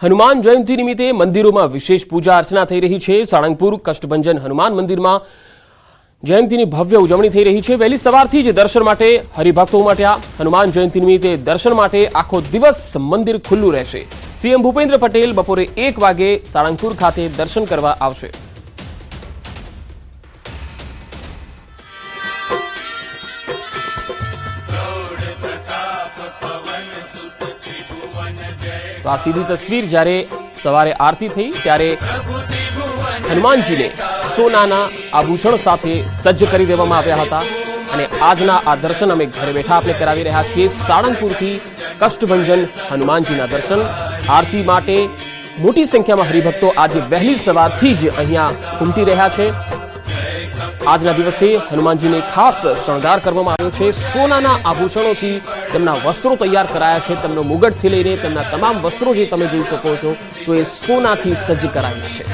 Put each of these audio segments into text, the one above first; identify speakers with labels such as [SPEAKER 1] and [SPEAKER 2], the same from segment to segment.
[SPEAKER 1] હનુમાન જયંતિ નિમિત્તે મંદિરોમાં વિશેષ પૂજા અર્ચના થઈ રહી છે। સાળંગપુર કષ્ટભંજન હનુમાન મંદિરમાં જયંતિની ભવ્ય ઉજવણી થઈ રહી છે। વહેલી સવારથી જ દર્શન માટે હરિભક્તો ઉમટ્યા। હનુમાન જયંતિ નિમિત્તે દર્શન માટે આખો દિવસ મંદિર ખુલ્લું રહેશે। સીએમ ભૂપેન્દ્ર પટેલ બપોરે 1 વાગે સાળંગપુર ખાતે દર્શન કરવા આવશે। तो आ सीधी तस्वीर જ્યારે સવારે આરતી થઈ ત્યારે હનુમાનજીને સોનાના આભૂષણ સાથે સજ્જ કરી દેવામાં આવ્યા હતા અને આજના આ દર્શન અમે ઘરે બેઠા આપણે કરાવી રહ્યા છીએ। સાળંગપુરથી કષ્ટભંજન હનુમાનજીના દર્શન આરતી માટે મોટી સંખ્યામાં હરિભક્તો આજે વહેલી સવારથી જ અહીંયા ઉમટી રહ્યા છે। આજના દિવસે હનુમાનજીને ખાસ શણગાર કરવામાં આવ્યો છે। સોનાના આભૂષણોથી તેમના વસ્ત્રો તૈયાર કરાયા છે। તેમનો મુગટથી લઈને તેમના તમામ વસ્ત્રો જે તમે જોઈ શકો છો તો એ સોનાથી સજ્જ કરાયા છે।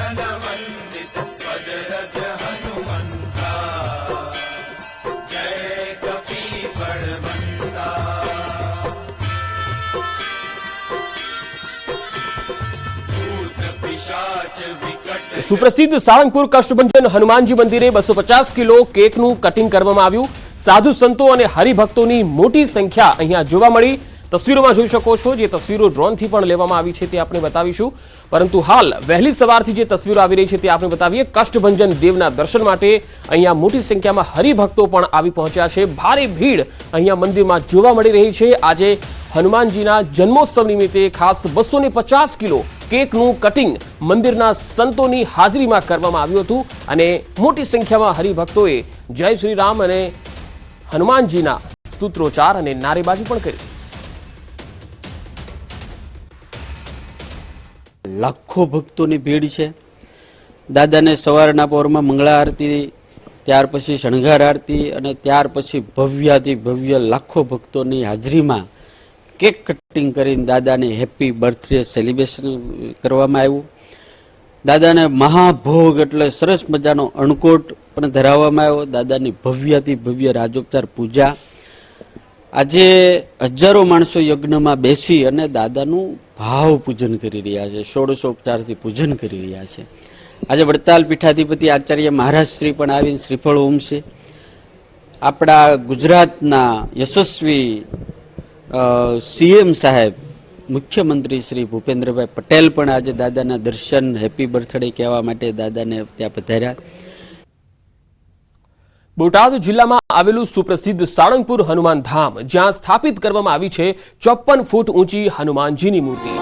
[SPEAKER 1] સુપ્રસિદ્ધ સાળંગપુર કષ્ટભંજન હનુમાનજી મંદિરે 250 કિલો કેકનું કટિંગ કરવામાં આવ્યું। સાધુ સંતો અને હરિભક્તોની મોટી સંખ્યા અહીંયા જોવા મળી। તસવીરોમાં જોઈ શકો છો, જે તસવીરો ડ્રોનથી પણ લેવામાં આવી છે તે આપણે બતાવીશું, પરંતુ હાલ વહેલી સવારથી જે તસવીરો આવી રહી છે તે આપણે બતાવીએ। કષ્ટભંજન દેવના દર્શન માટે અહીંયા મોટી સંખ્યામાં હરિભક્તો પણ આવી પહોંચ્યા છે। ભારે ભીડ અહીંયા મંદિરમાં જોવા મળી રહી છે। આજે હનુમાનજીના જન્મોત્સવ નિમિત્તે ખાસ 250 કિલો કેકનું કટિંગ મંદિરના સંતોની હાજરીમાં કરવામાં આવ્યું હતું અને મોટી સંખ્યામાં હરિભક્તોએ જય શ્રી રામ અને હનુમાનજીના સૂત્રોચ્ચાર અને નારેબાજી પણ કરી।
[SPEAKER 2] લાખો ભક્તોની ભીડ છે। દાદાને સવારના પહોરમાં મંગળા આરતી, ત્યાર પછી શણગાર આરતી અને ત્યાર પછી ભવ્યાથી ભવ્ય લાખો ભક્તોની હાજરીમાં કેક કટિંગ કરીને દાદાને હેપી બર્થડે સેલિબ્રેશન કરવામાં આવ્યું। દાદાને મહાભોગ એટલે સરસ મજાનો અણકોટ પણ ધરાવવામાં આવ્યો। દાદાની ભવ્યાથી ભવ્ય રાજોપચાર પૂજા। આજે હજારો માણસો યજ્ઞમાં બેસી અને દાદાનું ભાવ પૂજન કરી રહ્યા છે। ષોડશોપચારથી પૂજન કરી રહ્યા છે। આજે વડતાલ પીઠાધિપતિ આચાર્ય મહારાજ શ્રી પણ આવીને શ્રીફળ ઉમશે। આપણા ગુજરાતના યશસ્વી સીએમ સાહેબ, મુખ્યમંત્રી શ્રી ભૂપેન્દ્રભાઈ પટેલ પણ આજે દાદાના દર્શન, હેપી બર્થડે કહેવા માટે દાદાને ત્યાં પધાર્યા।
[SPEAKER 1] બોટાદ જિલ્લામાં આવેલું સુપ્રસિદ્ધ સાળંગપુર હનુમાન ધામ, જ્યાં સ્થાપિત કરવામાં આવી છે 54 ફૂટ ઊંચી હનુમાનજીની મૂર્તિ।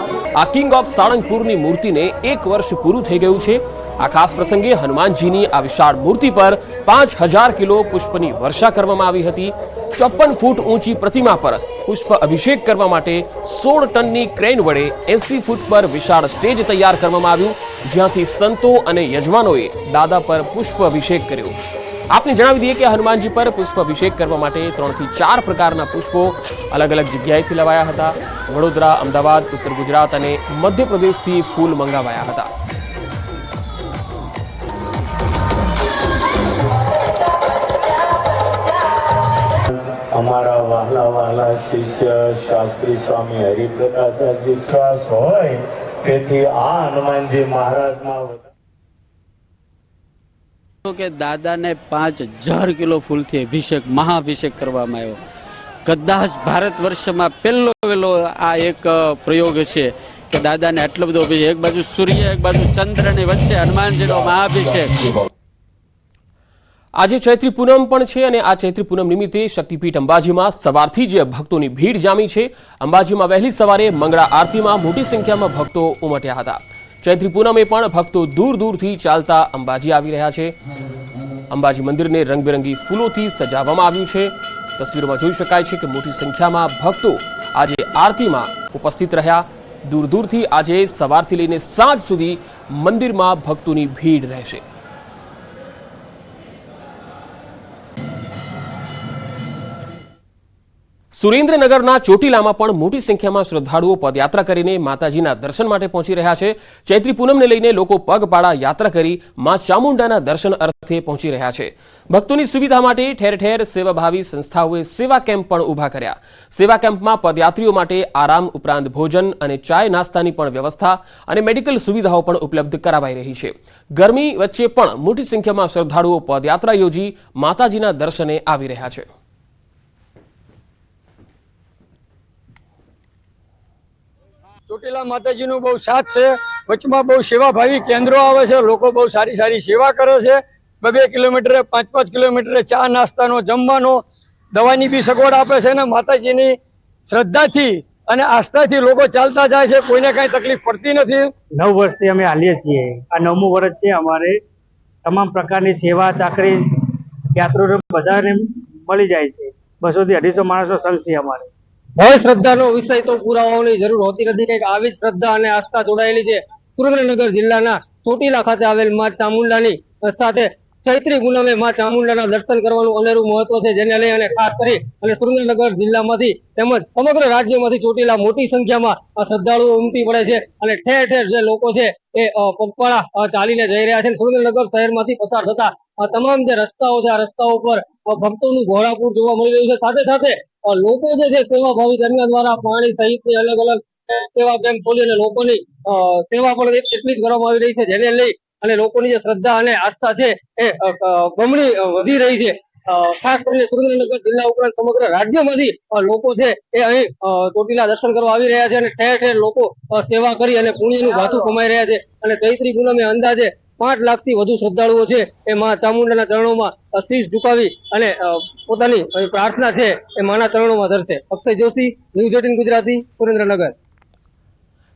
[SPEAKER 1] આ કિંગ ઓફ સાળંગપુરની મૂર્તિને 1 વર્ષ પૂરું થઈ ગયું છે। આ ખાસ પ્રસંગે હનુમાનજીની આ વિશાળ મૂર્તિ પર 5000 કિલો પુષ્પની વર્ષા કરવામાં આવી હતી। 54 ફૂટ ઊંચી પ્રતિમા પર પુષ્પ અભિષેક કરવા માટે 16 ટનની ક્રેન વડે 80 ફૂટ પર વિશાળ સ્ટેજ તૈયાર કરવામાં આવ્યું, જ્યાંથી સંતો અને યજમાનોએ દાદા પર પુષ્પ અભિષેક કર્યો। આપને જણાવી દઈએ કે હનુમાનજી પર પુષ્પ અભિષેક કરવા માટે 3 થી 4 પ્રકારના પુષ્પો અલગ અલગ જગ્યાએથી લવાયા હતા। વડોદરા, અમદાવાદ, ઉત્તર ગુજરાત અને મધ્યપ્રદેશથી ફૂલ મંગાવાયા હતા।
[SPEAKER 3] અમારા વહાલા વહાલા શિષ્ય શાસ્ત્રી સ્વામી હરિપ્રકાશદાસજી વિશ્વાસ હોય તેથી આ હનુમાનજી મહારાજમાં
[SPEAKER 2] કે દાદાને 5000 કિલો ફૂલથી અભિષેક, મહાઅભિષેક કરવામાં આવ્યો। કદાચ ભારત વર્ષમાં પહેલો આ એક પ્રયોગ છે કે દાદાને આટલો બધો અભિષેક, એક બાજુ સૂર્ય, એક બાજુ ચંદ્રની વચ્ચે હનુમાનજીનો મહાઅભિષેક।
[SPEAKER 1] આજે ચૈત્રી પૂનમ પણ છે અને આ ચૈત્રી પૂનમ નિમિત્તે શક્તિપીઠ અંબાજીમાં સવારથી જ ભક્તોની ભીડ જામી છે। અંબાજીમાં વહેલી સવારે મંગળા આરતીમાં મોટી સંખ્યામાં ભક્તો ઉમટ્યા હતા। ચૈત્રી પૂનમે પણ ભક્તો દૂર દૂરથી ચાલતા અંબાજી આવી રહ્યા છે। અંબાજી મંદિરને રંગબેરંગી ફૂલોથી સજાવવામાં આવ્યું છે। તસવીરોમાં જોઈ શકાય છે કે મોટી સંખ્યામાં ભક્તો આજે આરતીમાં ઉપસ્થિત રહ્યા। દૂર દૂરથી આજે સવારથી લઈને સાંજ સુધી મંદિરમાં ભક્તોની ભીડ રહેશે। સુરેન્દ્રનગરના ચોટીલામાં પણ મોટી સંખ્યામાં શ્રદ્ધાળુઓ પદયાત્રા કરીને માતાજીના દર્શન માટે પહોંચી રહ્યા છે। ચૈત્રી પૂનમને લઈને લોકો પગપાળા યાત્રા કરી માં ચામુંડાના દર્શન અર્થે પહોંચી રહ્યા છે। ભક્તોની સુવિધા માટે ઠેર ઠેર સેવાભાવી સંસ્થાઓએ સેવા કેમ્પ પણ ઊભા કર્યા। સેવા કેમ્પમાં પદયાત્રીઓ માટે આરામ ઉપરાંત ભોજન અને ચાય નાસ્તાની પણ વ્યવસ્થા અને મેડિકલ સુવિધાઓ પણ ઉપલબ્ધ કરાવાઈ રહી છે। ગરમી વચ્ચે પણ મોટી સંખ્યામાં શ્રદ્ધાળુઓ પદયાત્રા યોજી માતાજીના દર્શને આવી રહ્યા છે।
[SPEAKER 4] ચોટીલા માતાજીનો બહુ સાથ છે। વચમાં બહુ સેવાભાવી કેન્દ્રો આવે છે, લોકો બહુ સારી સારી સેવા કરે છે। 2 કિલોમીટરે 5 કિલોમીટરે ચા નાસ્તાનો જમવાનો દવાની બી સગવડ આપે છે ને માતાજીની શ્રદ્ધાથી અને આસ્થાથી લોકો ચાલતા જાય છે, કોઈને કઈ તકલીફ પડતી નથી।
[SPEAKER 5] 9 વર્ષથી અમે હાલીએ છીએ। આ 9મું વર્ષ છે। અમારે તમામ પ્રકારની સેવા ચાકરી યાત્રીઓ બધાને મળી જાય છે। 200 થી 250 માણસો સંઘ છે અમારે।
[SPEAKER 4] હોય શ્રદ્ધાનો વિષય તો પુરાવાની જરૂર હોતી નથી, કંઈક આવી જ શ્રદ્ધા અને આસ્થા જોડાયેલી છે। સુરેન્દ્રનગર જિલ્લાના ચોટીલા ખાતે આવેલ માં ચામુંડાની સાથે ચૈત્રી પૂનમે માં ચામુંડાના દર્શન કરવાનું અનેરું મહત્વ છે, જેને લઈ અને ખાસ કરી અને સુરેન્દ્રનગર જિલ્લામાંથી તેમજ સમગ્ર રાજ્યમાંથી ચોટીલા મોટી સંખ્યામાં શ્રદ્ધાળુઓ ઉમટી પડે છે અને ઠેર ઠેર જે લોકો છે એ પગપાળા ચાલીને જઈ રહ્યા છે। સુરેન્દ્રનગર શહેરમાંથી પસાર થતા તમામ જે રસ્તાઓ છે આ રસ્તાઓ પર ભક્તોનું ઘોડાપૂર જોવા મળી રહ્યું છે। સાથે સાથે લોકો જે છે સેવાભાવી કર્મીઓ દ્વારા પાણી સહિતની અલગ અલગ સેવા કેમ્પ ખોલી અને લોકોની સેવા પણ એટલી જ કરવામાં આવી રહી છે, જેને લઈ અને લોકોની જે શ્રદ્ધા અને આસ્થા છે એ બમણી વધી રહી છે। ખાસ કરીને સુરેન્દ્રનગર જિલ્લા ઉપરાંત સમગ્ર રાજ્યમાંથી લોકો છે એ અહીં ચોટીલા દર્શન કરવા આવી રહ્યા છે અને ઠેર ઠેર લોકો સેવા કરી અને પુણ્યનું ભાથું કમાઈ રહ્યા છે। અને ચૈત્રી પૂનમે અંદાજે 5 લાખથી વધુ શ્રદ્ધાળુઓ છે એ માં ચામુંડાના ચરણોમાં શીશ ઝુકાવી અને પોતાની પ્રાર્થના છે એ માના ચરણોમાં ધરશે। અક્ષય જોશી, ન્યૂઝ 18 ગુજરાતી, સુરેન્દ્રનગર।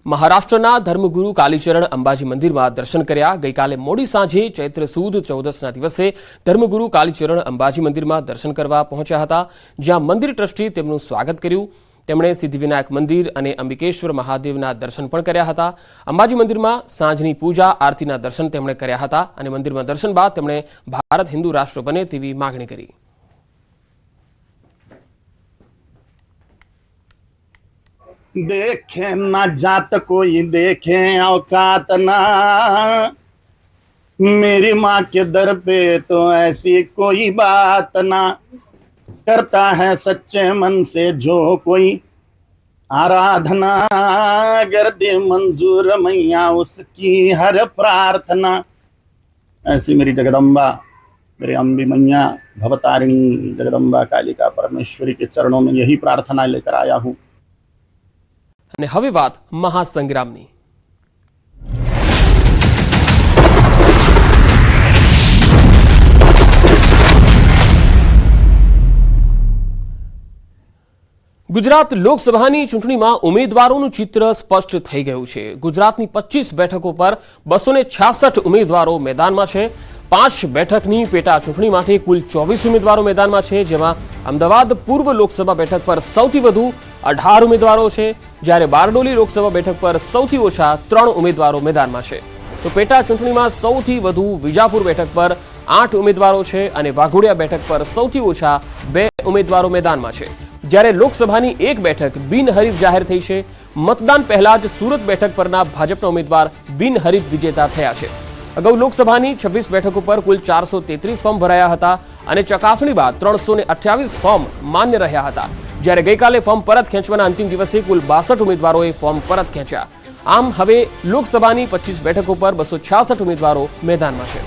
[SPEAKER 1] મહારાષ્ટ્રના ધર્મગુરુ કાલીચરણ અંબાજી મંદિરમાં દર્શન કર્યા। ગઈકાલે મોડી સાંજે ચૈત્ર સુદ 14ના દિવસે ધર્મગુરુ કાલીચરણ અંબાજી મંદિરમાં દર્શન કરવા પહોંચ્યા હતા, જ્યાં મંદિર ટ્રસ્ટી તેમનું સ્વાગત કર્યું। તેમણે સિદ્ધિવિનાયક મંદિર અને અંબિકેશ્વર મહાદેવના દર્શન પણ કર્યા હતા। અંબાજી મંદિરમાં સાંજની પૂજા આરતીના દર્શન તેમણે કર્યા હતા અને મંદિરમાં દર્શન બાદ તેમણે ભારત હિન્દુ રાષ્ટ્ર બને તેવી માગણી કરી।
[SPEAKER 6] देखे ना जात कोई देखे औकात ना, मेरी माँ के दर पे तो ऐसी कोई बात ना, करता है सच्चे मन से जो कोई आराधना, कर दे मंजूर मैया उसकी हर प्रार्थना। ऐसी मेरी जगदम्बा, मेरे अम्बी मैया भवतारिणी जगदम्बा कालिका परमेश्वरी के चरणों में यही प्रार्थना लेकर आया हूँ।
[SPEAKER 1] અને હવે વાત મહાસંગ્રામની। ગુજરાત લોકસભાની ચૂંટણીમાં ઉમેદવારોનું ચિત્ર સ્પષ્ટ થઈ ગયું છે। ગુજરાતની 25 બેઠકો પર 266 ઉમેદવારો મેદાનમાં છે। 5 બેઠકની પેટા ચૂંટણી માટે કુલ 24 ઉમેદવારો મેદાનમાં છે, જેમાં અમદાવાદ પૂર્વ લોકસભા બેઠક પર સૌથી વધુ 18 ઉમેદવારો છે, જ્યારે બારડોલી લોકસભા બેઠક પર સૌથી ઓછા 3 ઉમેદવારો મેદાનમાં છે। તો પેટા ચૂંટણીમાં સૌથી વધુ વિજાપુર બેઠક પર 8 ઉમેદવારો છે અને વાઘોડિયા બેઠક પર સૌથી ઓછા 2 ઉમેદવારો મેદાનમાં છે, જ્યારે લોકસભાની 1 બેઠક બિનહરીફ જાહેર થઈ છે। મતદાન પહેલા જ સુરત બેઠક પરના ભાજપના ઉમેદવાર બિનહરીફ વિજેતા થયા છે। અગાઉ લોકસભાની 26 બેઠકો પર કુલ 433 ફોર્મ ભરાયા હતા અને ચકાસણી બાદ 328 ફોર્મ માન્ય રહ્યા હતા, જ્યારે ગઈકાલે ફોર્મ પરત ખેંચવાના અંતિમ દિવસે કુલ 62 ઉમેદવારોએ ફોર્મ પરત ખેંચ્યા। આમ હવે લોકસભાની 25 બેઠકો પર 266 ઉમેદવારો મેદાનમાં છે।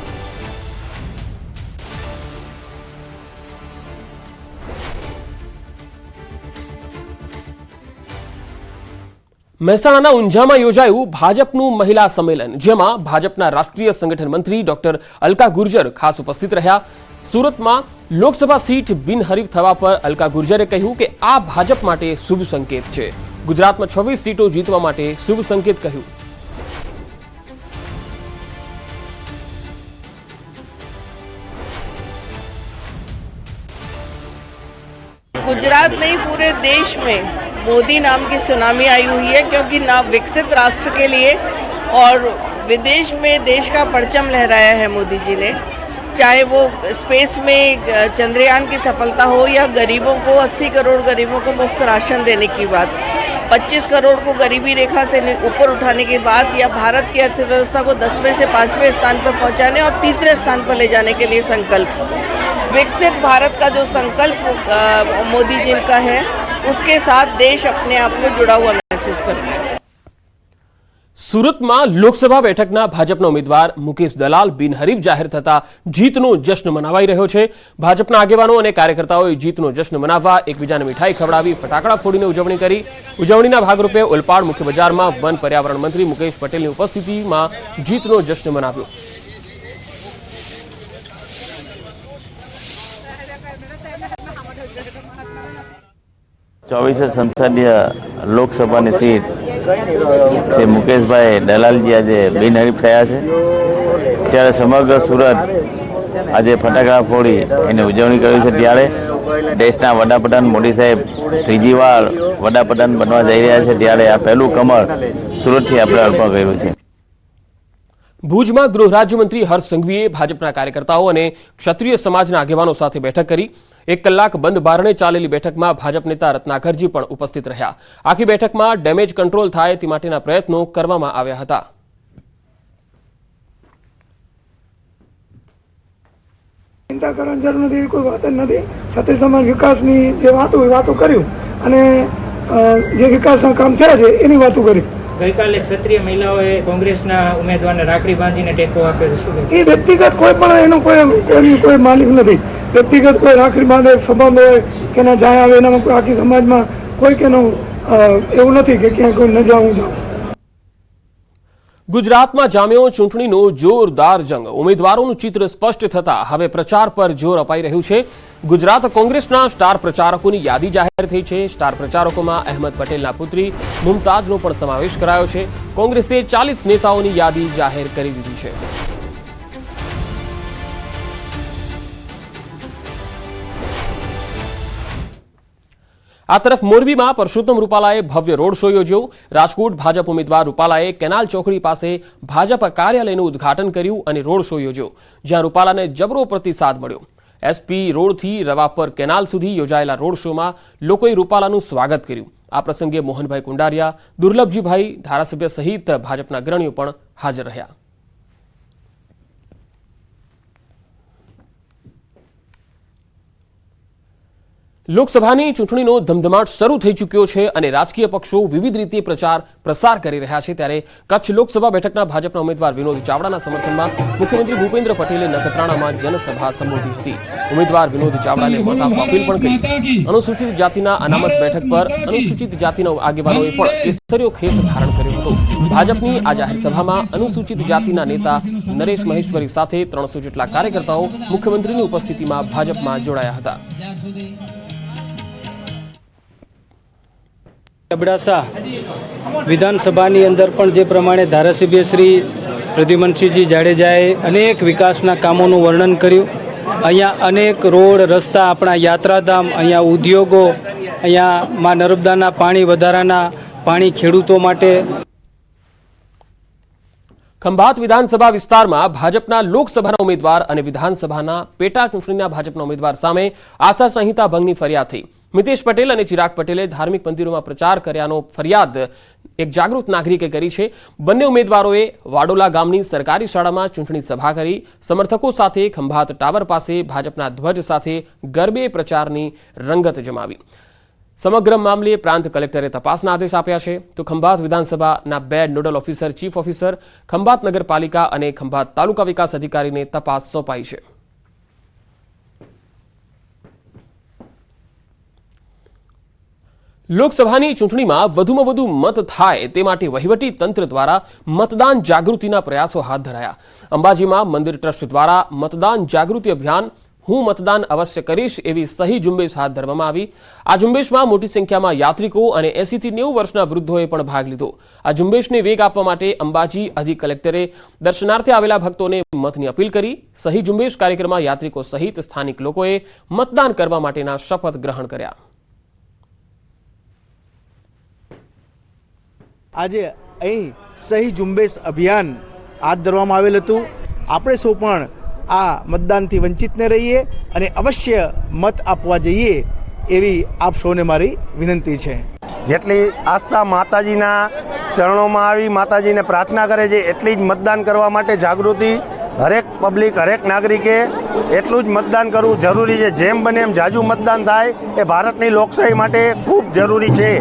[SPEAKER 1] મહેસાણાના ઊંઝામાં યોજાયું ભાજપનું મહિલા સંમેલન, જેમાં ભાજપના રાષ્ટ્રીય સંગઠન મંત્રી ડોક્ટર અલકા ગુર્જર ખાસ ઉપસ્થિત રહ્યા। સુરતમાં લોકસભા સીટ બિનહરીફ થવા પર અલકા ગુર્જરે કહ્યું કે આ ભાજપ માટે શુભ સંકેત છે। ગુજરાતમાં 26 સીટો જીતવા માટે શુભ સંકેત કહ્યું।
[SPEAKER 7] गुजरात नहीं पूरे देश में मोदी नाम की सुनामी आई हुई है, क्योंकि ना विकसित राष्ट्र के लिए और विदेश में देश का परचम लहराया है मोदी जी ने। चाहे वो स्पेस में चंद्रयान की सफलता हो या गरीबों को 80 करोड़ गरीबों को मुफ्त राशन देने की बात, 25 करोड़ को गरीबी रेखा से ऊपर उठाने की बात, या भारत की अर्थव्यवस्था को 10वें से 5वें स्थान पर पहुंचाने और 3रे स्थान पर ले जाने के लिए संकल्प। विकसित भारत का जो संकल्प मोदी जी का है, उसके साथ देश अपने आप को जुड़ा हुआ महसूस करता है।
[SPEAKER 1] સુરતમાં લોકસભા બેઠકના ભાજપના ઉમેદવાર મુકેશ દલાલ બિનહરીફ જાહેર થતા જીતનો જશ્ન મનાવાઈ રહ્યો છે। ભાજપના આગેવાનો અને કાર્યકર્તાઓએ જીતનો જશ્ન મનાવવા એકબીજાને મીઠાઈ ખવડાવી ફટાકડા ફોડીને ઉજવણી કરી। ઉજવણીના ભાગરૂપે ઓલપાડ મુખ્ય બજારમાં વન પર્યાવરણ મંત્રી મુકેશ પટેલની ઉપસ્થિતિમાં જીતનો જશ્ન મનાવ્યો।
[SPEAKER 8] चौबीस संसदीय लोकसभा की सीट से मुकेश भाई दलाल जी आज बिनहरीफ थया छे, त्यारे समग्र सूरत आज फटाकड़ा फोड़ी एनी उजवणी करी छे। त्यारे देशना वडाप्रधान मोदी साहेब त्रीजी वार वडाप्रधान बनवा जई रह्या छे, त्यारे आ पहेलुं कमळ सूरतथी आपणे अर्पण कर्युं छे।
[SPEAKER 1] ભુજમાં ગૃહ રાજ્યમંત્રી હર્ષ સંઘવીએ ભાજપના કાર્યકર્તાઓ અને ક્ષત્રિય સમાજના આગેવાનો સાથે બેઠક કરી। 1 કલાક બંધ બારણે ચાલેલી બેઠકમાં ભાજપ નેતા રત્નાકરજી પણ ઉપસ્થિત રહ્યા। આખી બેઠકમાં ડેમેજ કંટ્રોલ થાય તે માટેના પ્રયત્નો કરવામાં આવ્યા હતા।
[SPEAKER 9] चिंता करવાની જરૂર નથી, કોઈ વાત જ નથી। ક્ષત્રિય સમાજ વિકાસની જે વાતો કર્યું અને જે વિકાસના કામ થયા છે એની વાતો કરી।
[SPEAKER 5] ગઈકાલે ક્ષત્રિય મહિલાઓએ કોંગ્રેસના ઉમેદવારને રાખડી બાંધીને ટેકો આપ્યો છે।
[SPEAKER 9] એ વ્યક્તિગત કોઈ પણ એનો કોઈ માલિક નથી। વ્યક્તિગત કોઈ રાખડી બાંધે સંબંધ હોય કે ના જાય આવે એનામાં કોઈ આખી સમાજમાં કોઈ કેનો એવું નથી કે ક્યાંય કોઈ ન જાવું જાવ।
[SPEAKER 1] ગુજરાતમાં જામ્યો ચૂંટણીનો જોરદાર જંગ। ઉમેદવારોનું ચિત્ર સ્પષ્ટ થતા હવે પ્રચાર પર જોર અપાઈ રહ્યું છે। ગુજરાત કોંગ્રેસના સ્ટાર પ્રચારકોની યાદી જાહેર થઈ છે। સ્ટાર પ્રચારકોમાં અહેમદ પટેલના પુત્રી મુમતાઝનો પણ સમાવેશ કરાયો છે। કોંગ્રેસે 40 નેતાઓની યાદી જાહેર કરી દીધી છે। આ તરફ મોરબીમાં પરસોત્તમ રૂપાલાએ ભવ્ય રોડ શો યોજ્યો। રાજકોટ ભાજપ ઉમેદવાર રૂપાલાએ કેનાલ ચોકડી પાસે ભાજપ કાર્યાલયનું ઉદ્ઘાટન કર્યું અને રોડ શો યોજ્યો, જ્યાં રૂપાલાને જબરો પ્રતિસાદ મળ્યો। એસપી રોડથી રવાપર કેનાલ સુધી યોજાયેલા રોડ શોમાં લોકોએ રૂપાલાનું સ્વાગત કર્યું। આ પ્રસંગે મોહનભાઈ કુંડારિયા, દુર્લભજીભાઈ ધારાસભ્ય સહિત ભાજપના અગ્રણીઓ પણ હાજર રહ્યા। લોકસભાની ચૂંટણીનો ધમધમાટ શરૂ થઈ ચૂક્યો છે અને રાજકીય પક્ષો વિવિધ રીતે પ્રસાર કરી રહ્યા છે। ત્યારે કચ્છ લોકસભા બેઠકના ભાજપના ઉમેદવાર વિનોદ ચાવડાના સમર્થનમાં મુખ્યમંત્રી ભૂપેન્દ્ર પટેલે નખત્રાણામાં જનસભા સંબોધી હતી। ઉમેદવાર વિનોદ ચાવડાને મત આપવા અપીલ પણ કરી। અનુસૂચિત જાતિના અનામત બેઠક પર અનુસૂચિત જાતિના આગેવાનોએ પણ કેસરીયો ખેસ ધારણ કર્યો હતો। ભાજપની આ જાહેર સભામાં અનુસૂચિત જાતિના નેતા નરેશ મહેશ્વરી સાથે 300 જેટલા કાર્યકર્તાઓ મુખ્યમંત્રીની ઉપસ્થિતિમાં ભાજપમાં જોડાયા હતા।
[SPEAKER 10] અબડાસા વિધાનસભાની અંદર પણ જે પ્રમાણે ધારાસભ્ય શ્રી પ્રદ્યુમનસિંહજી જાડેજાએ અનેક વિકાસના કામોનું વર્ણન કર્યું। અહીંયા અનેક રોડ રસ્તા, આપણા યાત્રાધામ, અહીંયા ઉદ્યોગો, અહીંયા મા નર્મદાના પાણી વધારાના પાણી ખેડૂતો માટે।
[SPEAKER 1] ખંભાત વિધાનસભા વિસ્તારમાં ભાજપના લોકસભાના ઉમેદવાર અને વિધાનસભાના પેટા ચૂંટણીના ભાજપના ઉમેદવાર સામે આચારસંહિતા ભંગની ફરિયાદ થઈ। મિતેશ પટેલ અને ચિરાગ પટેલે ધાર્મિક મંદિરોમાં પ્રચાર કર્યાનો ફરિયાદ એક જાગૃત નાગરિકે કરી છે। બંને ઉમેદવારોએ વાડોલા ગામની સરકારી શાળામાં ચૂંટણી સભા કરી। સમર્થકો સાથે ખંભાત ટાવર પાસે ભાજપના ધ્વજ સાથે ગરબે પ્રચારની રંગત જમાવી। સમગ્ર મામલે પ્રાંત કલેક્ટરે તપાસના આદેશ આપ્યા છે। તો ખંભાત વિધાનસભાના 2 nodal officer, chief officer, Khambhat નગરપાલિકા અને ખંભાત તાલુકા વિકાસ અધિકારીને તપાસ સોંપાઈ છે। લોકસભાની ચૂંટણીમાં વધુમાં વધુ મત થાય તે માટે વહીવટી તંત્ર દ્વારા મતદાન જાગૃતિના પ્રયાસો હાથ ધરાયા। અંબાજીમાં મંદિર ટ્રસ્ટ દ્વારા મતદાન જાગૃતિ અભિયાન હું मतदान अवश्य करीश एवी सही झुंबेश हाथ धरवामां आवी। आ झुंबेशमां मोटी संख्यामां यात्रिको अने 80 થી 90 वर्षना वृद्धोए पण भाग लीधो। आ झुंबेशने वेग आपवा माटे अंबाजी अधिक कलेक्टरे दर्शनार्थे आवेला भक्तोने मतनी अपील करी। सही झुंबेश कार्यक्रममां यात्रिको सहित स्थानिक लोकोए मतदान करवा माटेना शपथ ग्रहण कर्या।
[SPEAKER 11] આજે અહીં સહી ઝુંબેશ અભિયાન હાથ ધરવામાં આવેલ હતું। આપણે સૌ પણ આ મતદાનથી વંચિત ન રહીએ અને અવશ્ય મત આપવા જઈએ એવી આપ સૌને મારી વિનંતી છે.
[SPEAKER 12] જેટલી આસ્થા માતાજીના ચરણોમાં આવી માતાજીને પ્રાર્થના કરે છે એટલી જ મતદાન કરવા માટે જાગૃતિ હરેક પબ્લિક હરેક નાગરિકે એટલું જ મતદાન કરવું જરૂરી છે. જેમ બને એમ જાજુ મતદાન થાય એ ભારતની લોકશાહી માટે ખૂબ જરૂરી છે.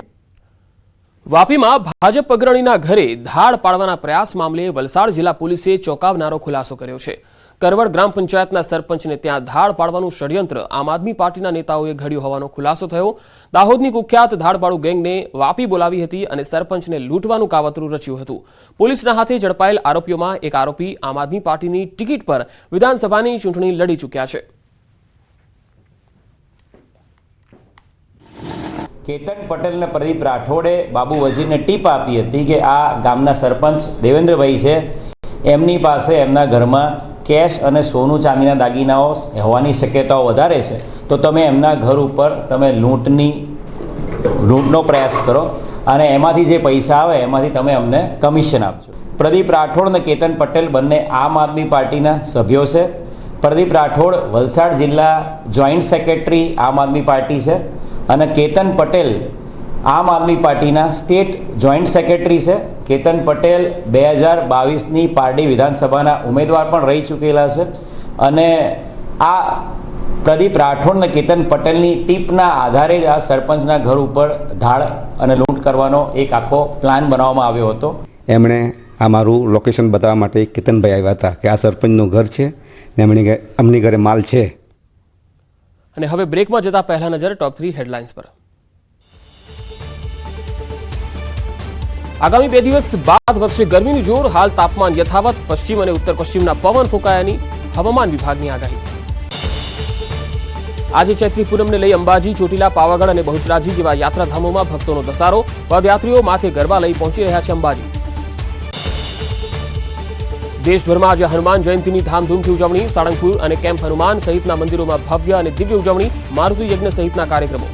[SPEAKER 1] વાપીમાં ભાજપ અગ્રણીના ઘરે ધાડ પાડવાના પ્રયાસ મામલે વલસાડ જિલ્લા પોલીસે ચોંકાવનારો ખુલાસો કર્યો છે. કરવડ ગ્રામ પંચાયતના સરપંચને ત્યાં ધાડ પાડવાનું ષડયંત્ર આમ આદમી પાર્ટીના નેતાઓએ ઘડ્યું હોવાનો ખુલાસો થયો. દાહોદની કુખ્યાત ધાડપાડુ ગેંગને વાપી બોલાવી હતી અને સરપંચને લૂંટવાનું કાવતરું રચ્યું હતું. પોલીસના હાથે ઝડપાયેલ આરોપીઓમાં એક આરોપી આમ આદમી પાર્ટીની ટિકિટ પર વિધાનસભાની ચૂંટણી લડી ચૂક્યા છે.
[SPEAKER 13] કેતન પટેલ અને પ્રદીપ રાઠોડે બાબુ વજીરને ટીપ આપી હતી કે આ ગામના સરપંચ દેવેન્દ્રભાઈ છે, એમની પાસે એમના ઘરમાં કેશ અને સોનું ચાંદીના દાગીનાઓ હોવાની શક્યતાઓ વધારે છે, તો તમે એમના ઘર ઉપર તમે લૂંટનો પ્રયાસ કરો અને એમાંથી જે પૈસા આવે એમાંથી તમે અમને કમિશન આપજો. પ્રદીપ રાઠોડ અને કેતન પટેલ બંને આમ આદમી પાર્ટીના સભ્યો છે. પ્રદીપ રાઠોડ વલસાડ જિલ્લા જોઈન્ટ સેક્રેટરી આમ આદમી પાર્ટી છે અને કેતન પટેલ આમ આદમી પાર્ટીના સ્ટેટ જોઈન્ટ સેક્રેટરી છે. કેતન પટેલ 2022ની પારડી વિધાનસભાના ઉમેદવાર પણ રહી ચૂકેલા છે અને આ પ્રદીપ રાઠોડ અને કેતન પટેલની ટીપના આધારે જ આ સરપંચના ઘર ઉપર ધાડ અને લૂંટ કરવાનો એક આખો પ્લાન બનાવવામાં આવ્યો હતો.
[SPEAKER 14] એમણે આ મારું લોકેશન બતાવવા માટે કેતનભાઈ આવ્યા હતા કે આ સરપંચનું ઘર છે ને એમની ઘરે માલ છે.
[SPEAKER 1] અને હવે બ્રેકમાં જતા પહેલા નજર ટોપ 3 હેડલાઇન્સ પર. આગામી 2 દિવસ બાદ વધશે ગરમીનું જોર. હાલ તાપમાન યથાવત. પશ્ચિમ અને ઉત્તર પશ્ચિમના પવન ફૂંકાયાની હવામાન વિભાગની આગાહી. આજે ચૈત્રી પૂનમને લઈ અંબાજી, ચોટીલા, પાવાગઢ અને બહુચરાજી જેવા યાત્રાધામોમાં ભક્તોનો ધસારો. પદયાત્રીઓ માથે ગરબા લઈ પહોંચી રહ્યા છે અંબાજી. દેશભરમાં આજે હનુમાન જયંતિની ધામધૂમથી ઉજવણી. સાળંગપુર અને કેમ્પ હનુમાન સહિતના મંદિરોમાં ભવ્ય અને દિવ્ય ઉજવણી. મારુતિ યજ્ઞ સહિતના કાર્યક્રમો.